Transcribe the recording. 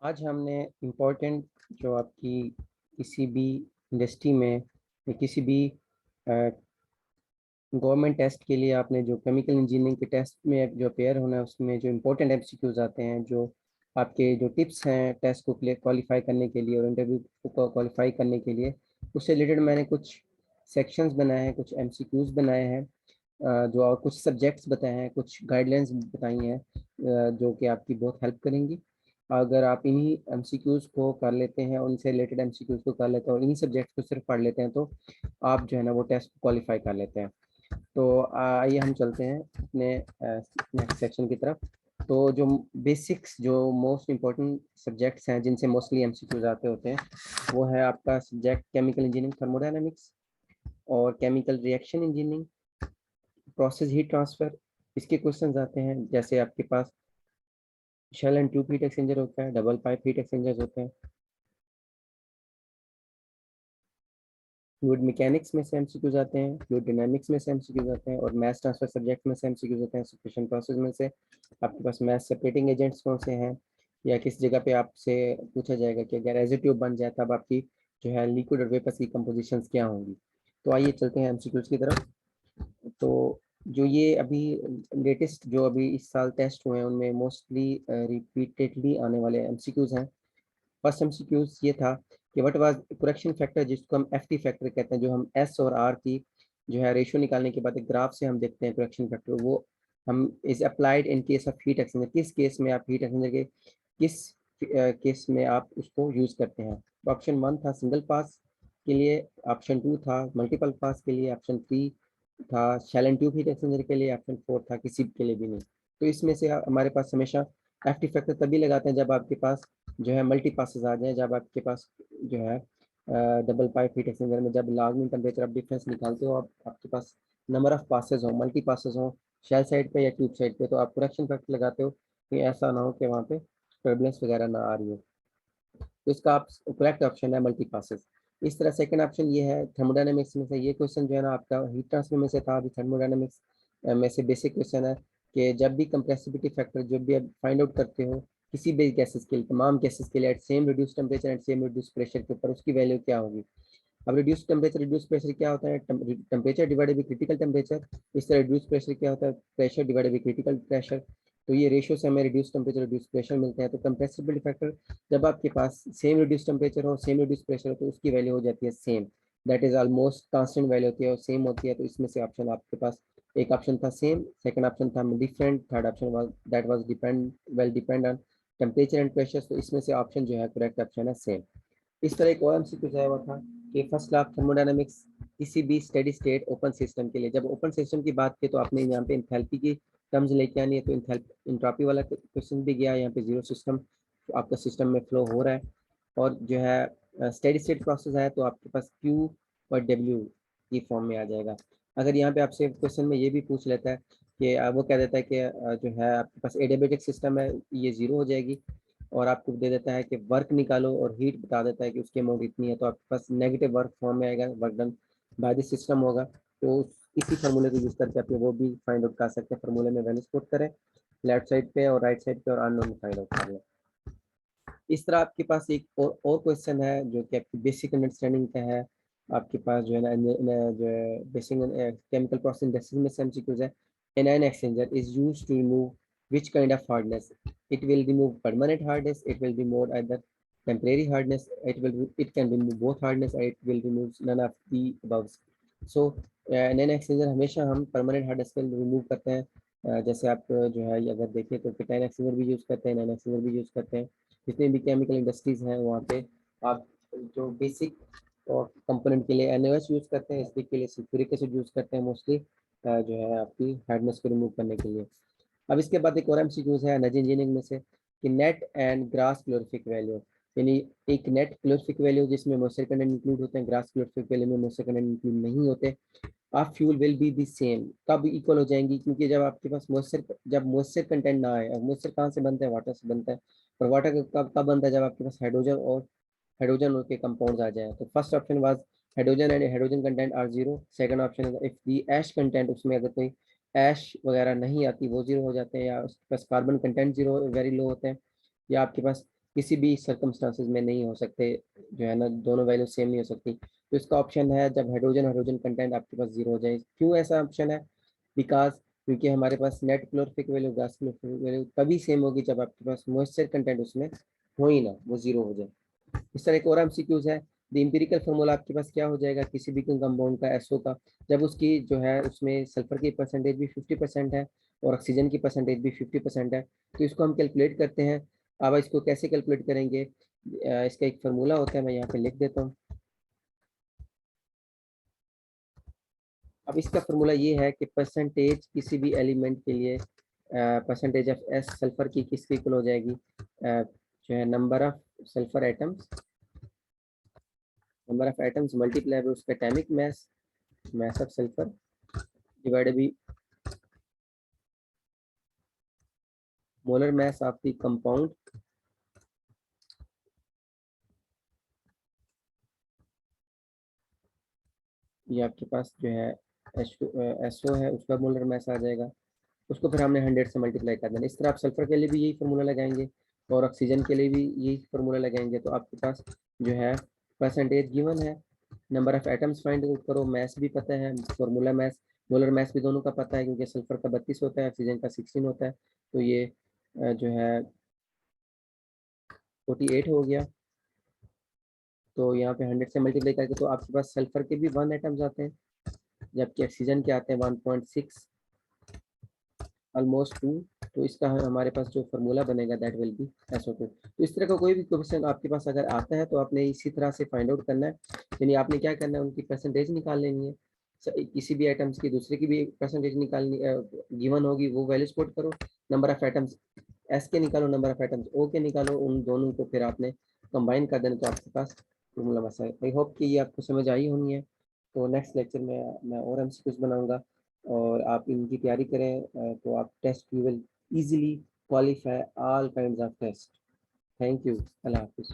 आज हमने इम्पोर्टेंट जो आपकी किसी भी इंडस्ट्री में या किसी भी गवर्नमेंट टेस्ट के लिए आपने जो केमिकल इंजीनियरिंग के टेस्ट में जो अपेयर होना है उसमें जो इम्पोर्टेंट एमसीक्यूज आते हैं, जो आपके जो टिप्स हैं टेस्ट को क्वालिफाई करने के लिए और इंटरव्यू को क्वालिफाई करने के लिए, उससे रिलेटेड मैंने कुछ सेक्शंस बनाए हैं, कुछ एमसीक्यूज बनाए हैं, जो और कुछ सब्जेक्ट्स बताए हैं, कुछ गाइडलाइंस बताई हैं, जो कि आपकी बहुत हेल्प करेंगी। अगर आप इन्हीं एमसीक्यूज को कर लेते हैं, उनसे रिलेटेड एमसीक्यूज को कर लेते हैं और इन्हीं सब्जेक्ट्स को सिर्फ पढ़ लेते हैं, तो आप जो है ना वो टेस्ट को क्वालिफाई कर लेते हैं। तो आइए हम चलते हैं अपने नेक्स्ट सेक्शन की तरफ। तो जो बेसिक्स, जो मोस्ट इम्पोर्टेंट सब्जेक्ट्स हैं जिनसे मोस्टली एमसीक्यूज आते होते हैं, वो है आपका सब्जेक्ट केमिकल इंजीनियरिंग, थर्मोडायनामिक्स और chemical reaction engineering, process heat transfer. इसके क्वेश्चंस आते हैं जैसे आपके पास shell and tube heat exchanger होता है, डबल पाइप हीट एक्सचेंजर्स होते हैं, फ्लूइड मैकेनिक्स में से एमसीक्यूज आते हैं, फ्लूइड डायनामिक्स में से एमसीक्यूज आते हैं और मैस ट्रांसफर सब्जेक्ट में से एमसीक्यूज होते हैं। सफिशिएंट प्रोसेस में से आपके पास मैस सेपरेटिंग एजेंट्स कौन से हैं, या किस जगह पे आपसे पूछा जाएगा कि अगर रेसिड्यू बन जाए तब आपकी जो है लिक्विड और वेपर्स की कंपोजिशंस क्या होंगी। तो आइए चलते हैं एमसीक्यूज की तरफ। तो जो ये अभी लेटेस्ट जो अभी इस साल टेस्ट हुए हैं उनमें मोस्टली रिपीटेडली आने वाले एमसीक्यूज हैं। फर्स्ट एमसीक्यूज ये था कि व्हाट वाज करेक्शन फैक्टर, जिसको हम एफटी फैक्टर कहते हैं, जो हम एस और आर की जो है रेशियो निकालने के बाद एक ग्राफ से हम देखते हैं करेक्शन फैक्टर, वो हम is applied in case of heat exchanger. किस केस में आप हीट एक्सचेंजर के किस केस में आप उसको यूज करते हैं। तो ऑप्शन 1 था सिंगल पास के लिए, ऑप्शन 2 था मल्टीपल पास के लिए, ऑप्शन 3 था shell and tube heat exchanger के लिए, ऑप्शन 4 था किसी के लिए भी नहीं। तो इसमें से हमारे पास हमेशा एफटी फैक्टर तभी लगाते हैं जब आपके पास जो है मल्टी पासेस आ जाए, जब आपके पास जो है डबल पाइप हीट एक्सचेंजर में जब लागू टेम्परेचर ऑफ डिफरेंस निकालते हो, आप आपके पास नंबर ऑफ पासेस हो, मल्टी पासेस हो शेल साइड पे या ट्यूब साइड पे, तो आप करेक्शन फैक्टर लगाते हो कि ऐसा ना हो कि वहाँ पे टर्बुलेंस वगैरह ना आ रही हो। तो इसका आप करेक्ट ऑप्शन है मल्टी पासेस। इस तरह सेकंड ऑप्शन ये है थर्मोडायनेमिक्स में से, ये क्वेश्चन जो है ना आपका हीट ट्रांसफर में से था, अभी थर्मोडायनेमिक्स में से बेसिक क्वेश्चन है कि जब भी कंप्रेसिबिलिटी फैक्टर जब भी आप फाइंड आउट करते हो किसी भी गैसेस के लिए, तमाम गैसेस के लिए at same reduce temperature at same reduce pressure के ऊपर उसकी वैल्यू क्या होगी। अब रिड्यूस टेम्परेचर रिड्यूस प्रेशर क्या होता है, temperature divided by critical temperature. इस तरह रिड्यूस प्रेशर क्या होता है, pressure divided by critical pressure. तो ये रेशियो से हमें रिड्यूस टेम्परेचर रिड्यूस प्रेशर मिलते हैं। तो कंप्रेसिबिलिटी फैक्टर जब आपके पास सेम रिड्यूस टेम्परेचर हो सेम रिड्यूस प्रेशर हो तो उसकी वैल्यू हो जाती है same, that is almost constant value होती है और सेम होती है। तो इसमें से ऑप्शन आपके पास एक ऑप्शन था सेम, सेकंड ऑप्शन था different, third option was that was depend on temperature and pressure. तो इसमें से ऑप्शन जो है करेक्ट ऑप्शन है सेम। इस तरह एक और एमसीक्यू आया हुआ था कि फर्स्ट लॉ ऑफ थर्मोडायनामिक्स किसी भी स्टेडी स्टेट ओपन सिस्टम के लिए, जब ओपन सिस्टम की बात की तो आपने यहाँ पे इंथैल्पी की टर्म्स लेके आनी है। तो इंट्रॉपी वाला क्वेश्चन भी गया, यहाँ पे जीरो सिस्टम आपका सिस्टम में फ्लो हो रहा है और जो है स्टेडी स्टेट प्रोसेस है तो आपके पास क्यू और डब्ल्यू की फॉर्म में आ जाएगा। अगर यहाँ पे आपसे क्वेश्चन में ये भी पूछ लेता है कि वो कह देता है कि जो है आपके पास एडियाबेटिक सिस्टम है, ये जीरो हो जाएगी, और आपको दे देता है कि वर्क निकालो और हीट बता देता है कि उसकी अमाउंट इतनी है, तो आपके पास नेगेटिव वर्क फॉर्म में आएगा, work done by the system होगा। तो इसी फार्मूले को यूज करके आप वो भी फाइंड आउट कर सकते हैं। फार्मूले में वैल्यूज पुट करें लेफ्ट साइड पे और राइट साइड पे और अननोन फाइंड आउट कर लें। इस तरह आपके पास एक और क्वेश्चन है जो कि आपकी बेसिक अंडरस्टैंडिंग का है। आपके पास जो है ना जो है बेसिक केमिकल प्रोसेस इंडस्ट्री में से एमसीक्यूज है। Anion exchanger is used to remove which kind of hardness, it will remove permanent hardness, it will remove either temporary hardness, it can remove both hardness or it will remove none of the above. So नैन exchanger हमेशा हम permanent hardness को remove करते हैं। जैसे आप जो है अगर देखें तो फिटाइन एक्सचेंजर भी यूज़ करते हैं, नैन एक्सचेंजर भी यूज़ करते हैं। जितने भी केमिकल इंडस्ट्रीज हैं वहाँ पे आप जो बेसिक और कंपोनेंट के लिए NaOH यूज़ करते हैं, इसके लिए सल्फ्यूरिक एसिड यूज़ करते हैं मोस्टली जो है आपकी हार्डनेस को रिमूव करने के लिए। अब इसके बाद एक और एमसीक्यूज है एनर्जी इंजीनियरिंग में से कि net and grass calorific value, यानी एक नेट क्लोरिफिक वैल्यू जिसमें मॉइस्चर कंटेंट इंक्लूड होते हैं, ग्रास क्लोरिफिक वैल्यू में मॉइस्चर कंटेंट इंक्लूड नहीं होते। आप fuel will be the same, कब इक्वल हो जाएंगी, क्योंकि जब आपके पास मॉइस्चर जब मॉइस्चर कंटेंट ना आए, और मॉइस्चर कहाँ से बनता है, वाटर से बनता है, और वाटर कब कब बनता है, जब आपके पास हाइड्रोजन के कंपाउंड्स आ जाए। तो first option was hydrogen and hydrogen content are zero, second option है इफ दी ऐश कंटेंट, उसमें अगर कोई ऐश वगैरह नहीं आती वो जीरो हो जाते हैं, या उसके पास carbon content zero very low होते हैं, या आपके पास किसी भी सर्कमस्टांसेस में नहीं हो सकते, जो है ना, दोनों वैल्यू सेम नहीं हो सकती। तो इसका ऑप्शन है जब हाइड्रोजन हाइड्रोजन कंटेंट आपके पास जीरो हो जाए। क्यों ऐसा ऑप्शन है? बिकॉज क्योंकि हमारे पास net calorific value, gas calorific value तभी सेम होगी जब आपके पास मॉइस्चर कंटेंट उसमें हो ही ना, वो जीरो हो जाए। इस तरह एक और एमसीक्यूज है। द इंपेरिकल फार्मूला आपके पास क्या हो जाएगा किसी भी कंपाउंड का, एसओ का, जब उसकी जो है उसमें सल्फर की परसेंटेज भी 50% है और ऑक्सीजन की परसेंटेज भी 50% है, तो इसको हम कैलकुलेट करते हैं। अब इसको कैसे कैलकुलेट करेंगे? इसका एक फार्मूला होता है, मैं यहाँ पे लिख देता हूँ। अब इसका फार्मूला ये है कि परसेंटेज किसी भी एलिमेंट के लिए परसेंटेज ऑफ एस सल्फर की किसकी इक्वल हो जाएगी, जो है number of sulphur atoms, number of atoms multiply by उसका atomic mass, mass of sulphur divided by molar mass of the compound, ये आपके पास जो है एसओ है उसका मोलर मास आ जाएगा, उसको फिर हमने 100 से मल्टीप्लाई कर देना। इस तरह आप सल्फर के लिए भी यही फार्मूला लगाएंगे और ऑक्सीजन के लिए भी यही फार्मूला लगाएंगे। तो आपके पास जो है परसेंटेज गिवन है, number of atoms find out करो, मैथ भी पता है, फार्मूला मैथ, मोलर मैथ भी दोनों का पता है क्योंकि सल्फर का 32 होता है, ऑक्सीजन का 16 होता है। तो ये जो है 48 हो गया। तो यहाँ पे 100 से मल्टीप्लाई करके तो आपके पास सल्फर के भी 1 एटम्स आते हैं, जबकि ऑक्सीजन के आते हैं 1.6, ऑलमोस्ट 2। तो इसका हमारे पास जो फार्मूला बनेगा दैट विल बी SO2। तो इस तरह का कोई भी क्वेश्चन आपके पास अगर आता है तो आपने इसी तरह से फाइंड आउट करना है, यानी आपने क्या करना है, उनकी परसेंटेज निकाल लेनी है। किसी भी आइटम्स की दूसरे की भी परसेंटेज निकालनी गिवन होगी, वो वैल्यू स्पोर्ट करो, नंबर ऑफ आइटम्स एस के निकालो, नंबर ऑफ आइटम्स ओ के निकालो, उन दोनों को फिर आपने कंबाइन कर देना तो आपके पास फार्मूला बस है। आई होप कि ये आपको समझ आई होनी है। तो नेक्स्ट लेक्चर में मैं और एमसीक्यूज बनाऊंगा और आप इनकी तैयारी करें, तो आप test you will easily qualify all kinds of tests. Thank you. Allah Hafiz.